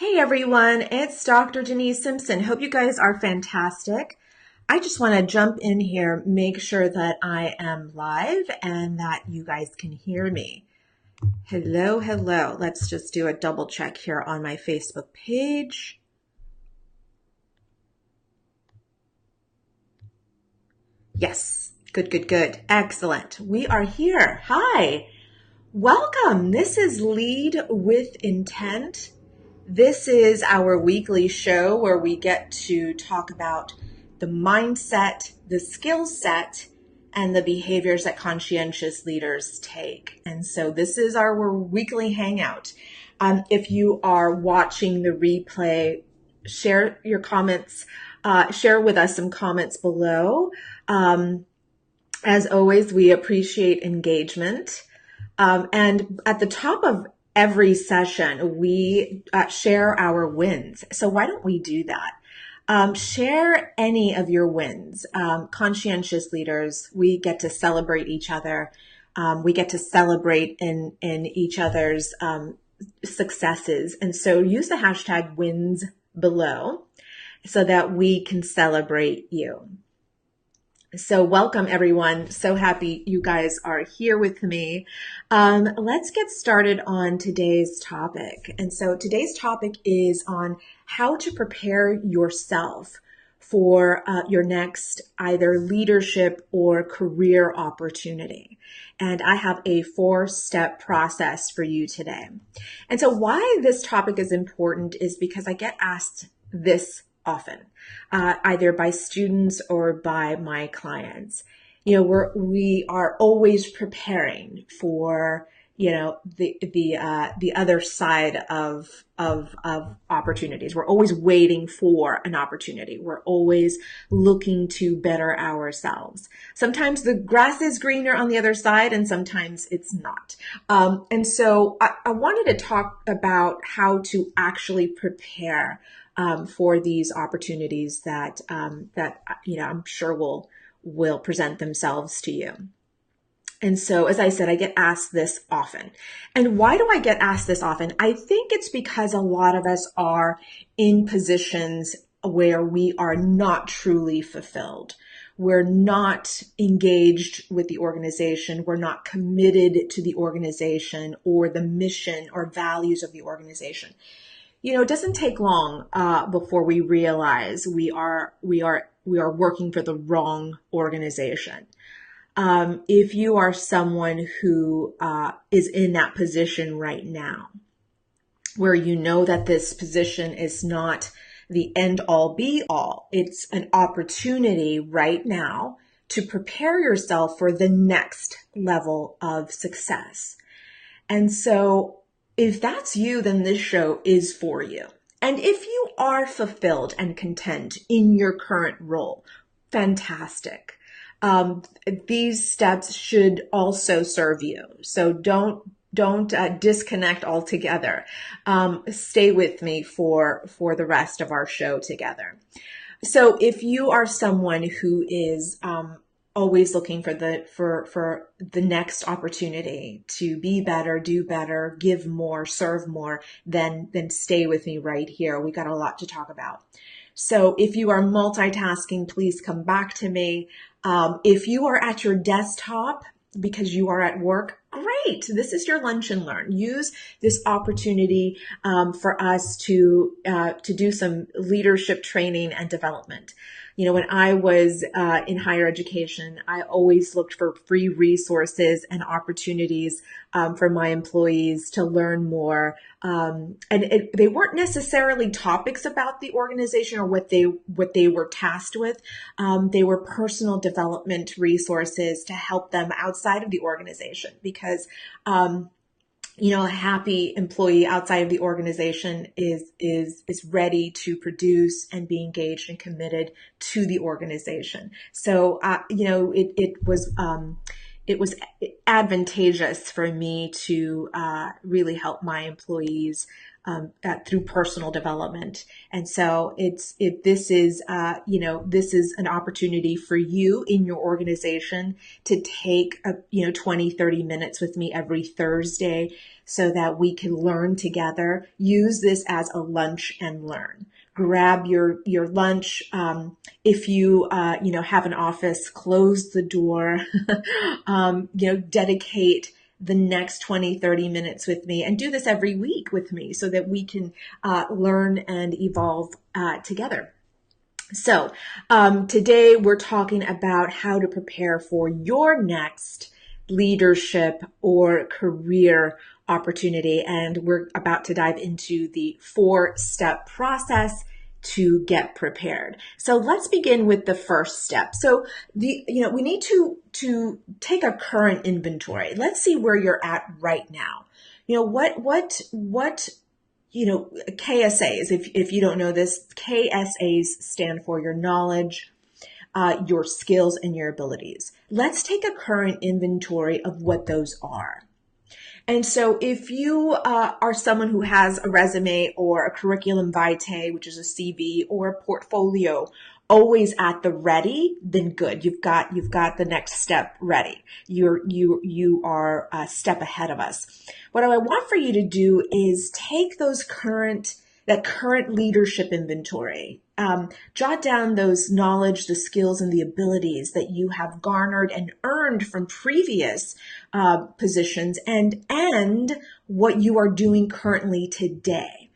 Hey everyone, it's Dr. Denise Simpson. Hope you guys are fantastic. I just want to jump in here, make sure that I am live and that you guys can hear me. Hello, hello. Let's just do a double check here on my Facebook page. Yes, good, good, good. Excellent. We are here. Hi, welcome. This is Lead with Intent. This is our weekly show where we get to talk about the mindset, the skill set, and the behaviors that conscientious leaders take. And so this is our weekly hangout. If you are watching the replay, share your comments, share with us some comments below. As always, we appreciate engagement. And at the top of every session, we share our wins. So why don't we do that? Share any of your wins. Conscientious leaders, we get to celebrate each other. We get to celebrate in each other's successes. And so use the hashtag wins below so that we can celebrate you. So welcome everyone. So happy you guys are here with me. Let's get started on today's topic. And so today's topic is on how to prepare yourself for your next either leadership or career opportunity. And I have a 4-step process for you today. And so why this topic is important is because I get asked this often, either by students or by my clients. You know, we are always preparing for, you know, the other side of opportunities. We're always waiting for an opportunity. We're always looking to better ourselves. Sometimes the grass is greener on the other side, and sometimes it's not. And so I wanted to talk about how to actually prepare for these opportunities that you know, I'm sure will present themselves to you. And so, as I said, I get asked this often. And why do I get asked this often? I think it's because a lot of us are in positions where we are not truly fulfilled. We're not engaged with the organization. We're not committed to the organization or the mission or values of the organization. You know, it doesn't take long before we realize we are working for the wrong organization. If you are someone who is in that position right now, where you know that this position is not the end all be all, it's an opportunity right now to prepare yourself for the next level of success. And so if that's you, then this show is for you. And if you are fulfilled and content in your current role, fantastic. These steps should also serve you. So don't disconnect altogether. Stay with me for the rest of our show together. So if you are someone who is always looking for the next opportunity to be better, do better, give more, serve more, then stay with me right here. We got a lot to talk about. So if you are multitasking, please come back to me. If you are at your desktop because you are at work, great. This is your lunch and learn. Use this opportunity for us to do some leadership training and development. You know, when I was in higher education, I always looked for free resources and opportunities for my employees to learn more. They weren't necessarily topics about the organization or what they were tasked with. They were personal development resources to help them outside of the organization because you know, a happy employee outside of the organization is ready to produce and be engaged and committed to the organization. So, you know, it was, it was advantageous for me to really help my employees through personal development. And so this is an opportunity for you in your organization to take 20, 30 minutes with me every Thursday so that we can learn together. Use this as a lunch and learn. Grab your lunch. If you have an office, close the door. Dedicate the next 20, 30 minutes with me, and do this every week with me so that we can learn and evolve together. So today we're talking about how to prepare for your next leadership or career opportunity. And we're about to dive into the 4-step process to get prepared. So let's begin with the first step. So we need to take a current inventory. Let's see where you're at right now. What KSAs, if you don't know this, KSAs stand for your knowledge, your skills, and your abilities. Let's take a current inventory of what those are. And so if you are someone who has a resume or a curriculum vitae, which is a CV, or a portfolio always at the ready, then good. You've got the next step ready. You are a step ahead of us. What I want for you to do is take that current leadership inventory. Jot down those knowledge, the skills, and the abilities that you have garnered and earned from previous positions, and what you are doing currently today.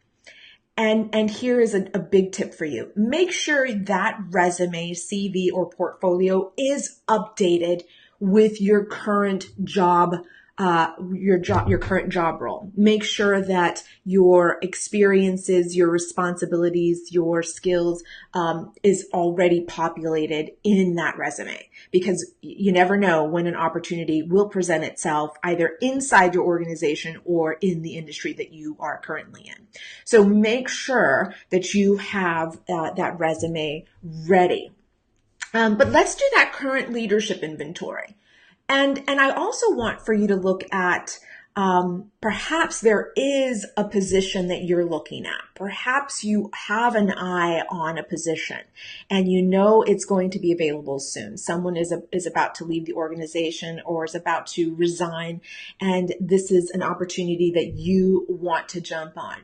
And here is a big tip for you. Make sure that resume, CV, or portfolio is updated with your current job, your current job role. Make sure that your experiences, your responsibilities, your skills is already populated in that resume, because you never know when an opportunity will present itself either inside your organization or in the industry that you are currently in. So make sure that you have that resume ready. But let's do that current leadership inventory. And I also want for you to look at perhaps there is a position that you're looking at. Perhaps you have an eye on a position and you know it's going to be available soon. Someone is about to leave the organization or is about to resign, and this is an opportunity that you want to jump on.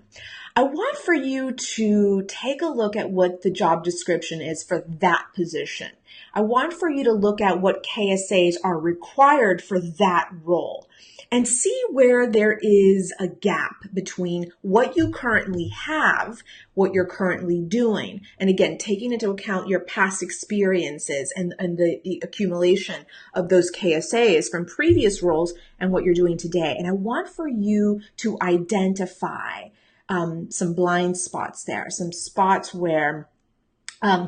I want for you to take a look at what the job description is for that position. I want for you to look at what KSAs are required for that role and see where there is a gap between what you currently have, what you're currently doing. And again, taking into account your past experiences and the accumulation of those KSAs from previous roles and what you're doing today. And I want for you to identify some blind spots there, some spots where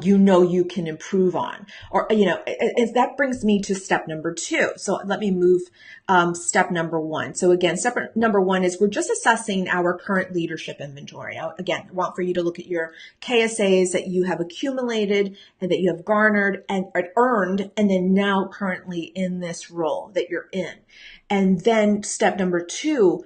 you can improve on, or, that brings me to step number 2. So let me move step number 1. So again, step number 1 is we're just assessing our current leadership inventory. Again, I want for you to look at your KSAs that you have accumulated and that you have garnered and earned, and then now currently in this role that you're in. And then step number 2,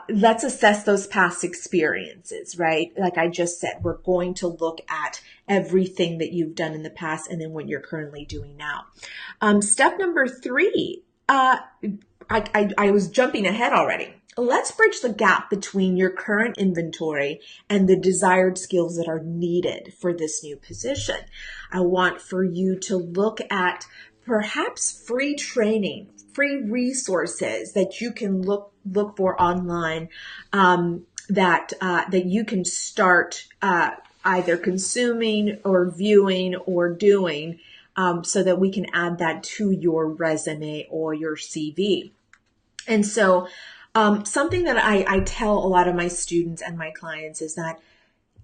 let's assess those past experiences, right? Like I just said, we're going to look at everything that you've done in the past and then what you're currently doing now. Step number 3, I was jumping ahead already. Let's bridge the gap between your current inventory and the desired skills that are needed for this new position. I want for you to look at perhaps free training, free resources that you can look for online, that you can start either consuming or viewing or doing, so that we can add that to your resume or your CV. And so something that I tell a lot of my students and my clients is that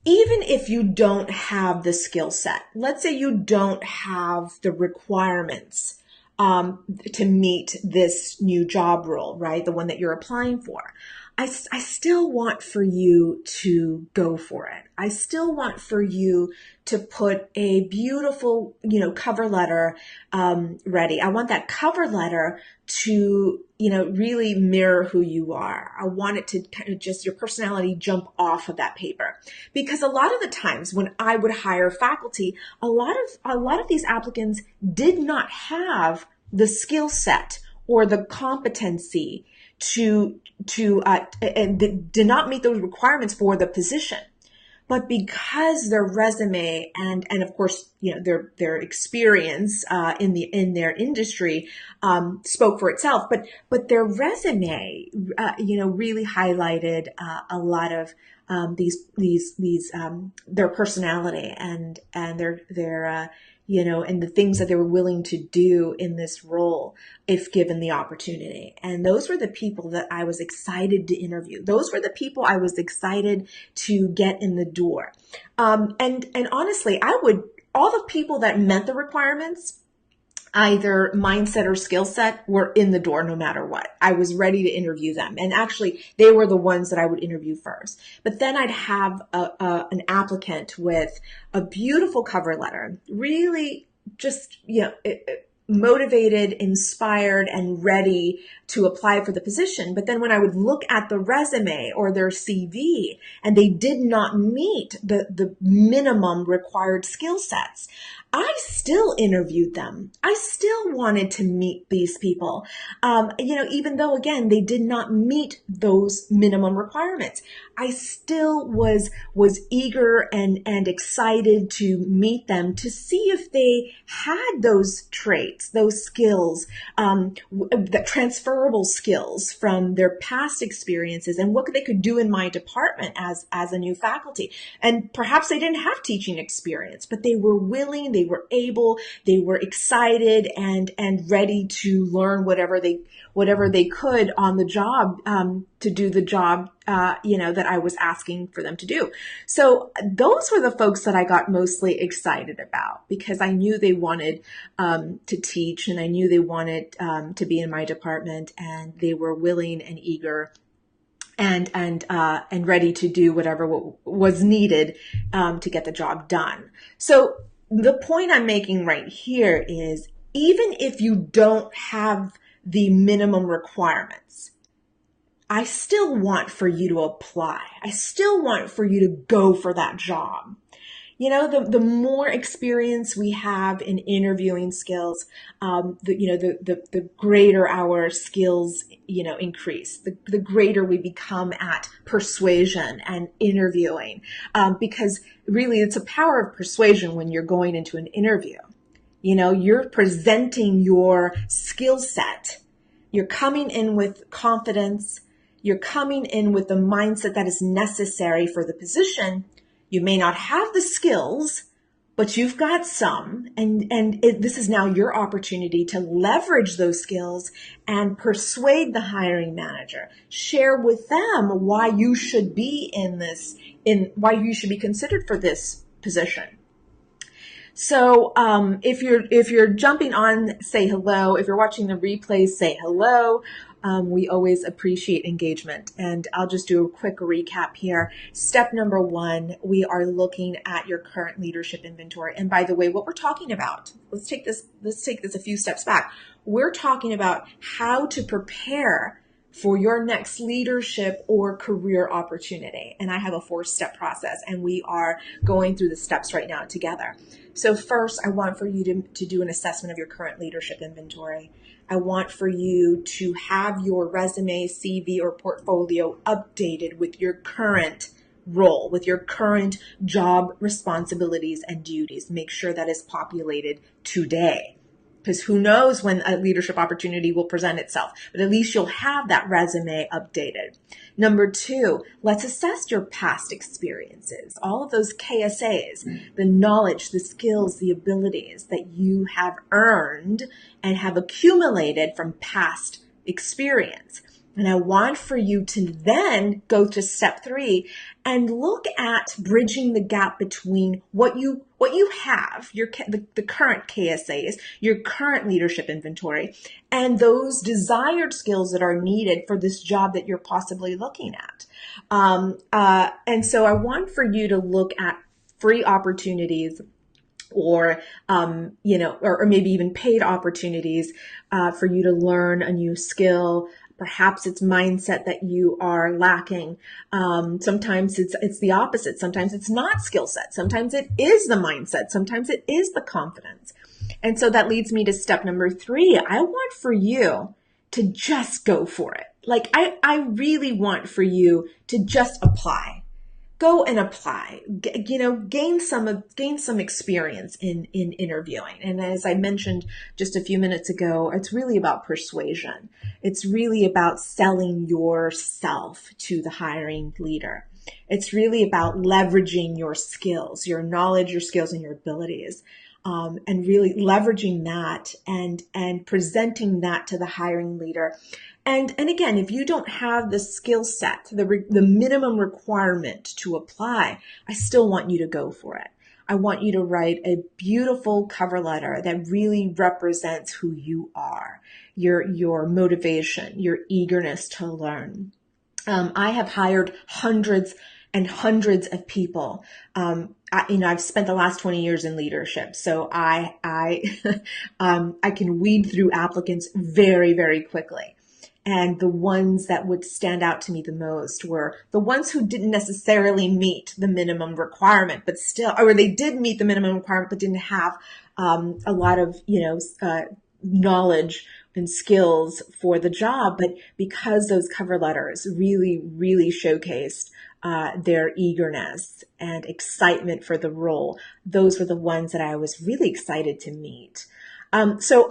even if you don't have the skill set, let's say you don't have the requirements to meet this new job role, right? The one that you're applying for. I still want for you to go for it. I still want for you to put a beautiful, cover letter ready. I want that cover letter to, really mirror who you are. I want it to kind of just your personality jump off of that paper. Because a lot of the times when I would hire faculty, a lot of these applicants did not have the skill set or the competency and did not meet those requirements for the position. But because their resume and of course, their experience in their industry spoke for itself, but their resume really highlighted a lot of their personality and their and the things that they were willing to do in this role if given the opportunity. And those were the people that I was excited to interview. Those were the people I was excited to get in the door. And honestly, all the people that met the requirements, either mindset or skill set, were in the door no matter what. I was ready to interview them. And actually, they were the ones that I would interview first. But then I'd have an applicant with a beautiful cover letter, really just, motivated, inspired, and ready to apply for the position. But then when I would look at the resume or their CV and they did not meet the minimum required skill sets, I still interviewed them. I still wanted to meet these people, even though, again, they did not meet those minimum requirements. I still was eager and excited to meet them to see if they had those traits, those skills, the transferable skills from their past experiences and what they could do in my department as a new faculty. And perhaps they didn't have teaching experience, but they were willing, they were able, they were excited and ready to learn whatever they could on the job, to do the job, that I was asking for them to do. So those were the folks that I got mostly excited about because I knew they wanted to teach and I knew they wanted to be in my department and they were willing and eager and ready to do whatever was needed to get the job done. So the point I'm making right here is even if you don't have the minimum requirements, I still want for you to apply. I still want for you to go for that job. The more experience we have in interviewing skills, the greater our skills, increase, the greater we become at persuasion and interviewing, because really it's a power of persuasion when you're going into an interview. You're presenting your skill set. You're coming in with confidence. You're coming in with the mindset that is necessary for the position. You may not have the skills, but you've got some, and this is now your opportunity to leverage those skills and persuade the hiring manager. Share with them why you should be why you should be considered for this position. So if you're jumping on, say hello. If you're watching the replays, say hello. We always appreciate engagement. And I'll just do a quick recap here. Step number 1, we are looking at your current leadership inventory. And by the way, what we're talking about, let's take this a few steps back. We're talking about how to prepare for your next leadership or career opportunity. And I have a 4-step process, and we are going through the steps right now together. So first, I want for you to do an assessment of your current leadership inventory. I want for you to have your resume, CV, or portfolio updated with your current role, with your current job responsibilities and duties. Make sure that is populated today, because who knows when a leadership opportunity will present itself, but at least you'll have that resume updated. Number 2, let's assess your past experiences, all of those KSAs, the knowledge, the skills, the abilities that you have earned and have accumulated from past experience. And I want for you to then go to step 3 and look at bridging the gap between what you have, the current KSAs, your current leadership inventory, and those desired skills that are needed for this job that you're possibly looking at. And so I want for you to look at free opportunities, or or maybe even paid opportunities for you to learn a new skill. Perhaps it's mindset that you are lacking. Sometimes it's the opposite. Sometimes it's not skill set. Sometimes it is the mindset. Sometimes it is the confidence. And so that leads me to step number 3. I want for you to just go for it. Like I really want for you to just apply. Go and apply, gain some experience in interviewing. And as I mentioned just a few minutes ago, it's really about persuasion. It's really about selling yourself to the hiring leader. It's really about leveraging your skills, your knowledge, your skills, and your abilities. And really leveraging that and presenting that to the hiring leader. And again, if you don't have the skill set, the minimum requirement to apply, I still want you to go for it. I want you to write a beautiful cover letter that really represents who you are, your motivation, your eagerness to learn. I have hired hundreds and hundreds of people. I've spent the last 20 years in leadership, so I can weed through applicants very, very quickly. And the ones that would stand out to me the most were the ones who didn't necessarily meet the minimum requirement, but still, or they did meet the minimum requirement, but didn't have a lot of, knowledge and skills for the job. But because those cover letters really, really showcased their eagerness and excitement for the role, those were the ones that I was really excited to meet. So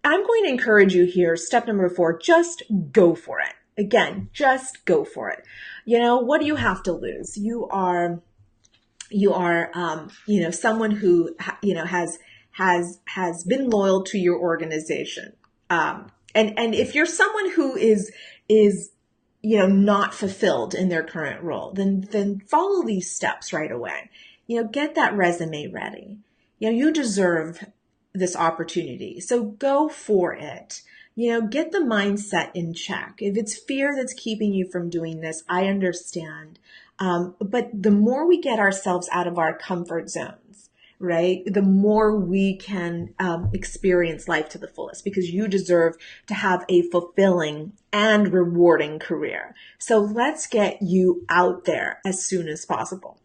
I'm going to encourage you here. Step number 4, just go for it. Again, just go for it. What do you have to lose? You are someone who, has been loyal to your organization. And if you're someone who is, not fulfilled in their current role, then follow these steps right away. Get that resume ready. You deserve this opportunity. So go for it. Get the mindset in check. If it's fear that's keeping you from doing this, I understand. But the more we get ourselves out of our comfort zones, right, the more we can experience life to the fullest, because you deserve to have a fulfilling and rewarding career. So let's get you out there as soon as possible.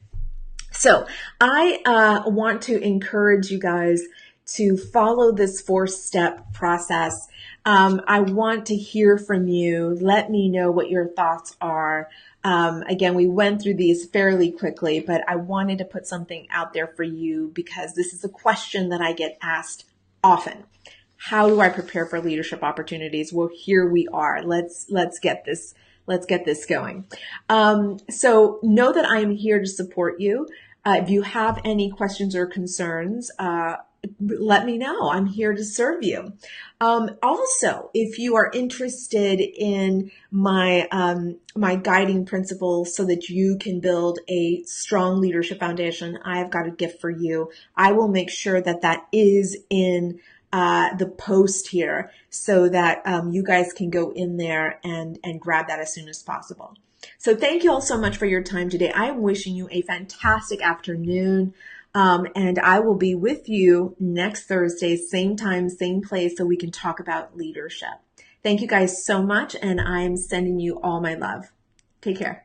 So I want to encourage you guys to follow this 4-step process. I want to hear from you. Let me know what your thoughts are. Again, we went through these fairly quickly, but I wanted to put something out there for you because this is a question that I get asked often. How do I prepare for leadership opportunities? Well, here we are. Let's get this going. So know that I am here to support you. If you have any questions or concerns, let me know. I'm here to serve you. Also, if you are interested in my guiding principles so that you can build a strong leadership foundation, I've got a gift for you. I will make sure that is in the post here so that you guys can go in there and grab that as soon as possible. So thank you all so much for your time today. I'm wishing you a fantastic afternoon. And I will be with you next Thursday, same time, same place, so we can talk about leadership. Thank you guys so much, and I'm sending you all my love. Take care.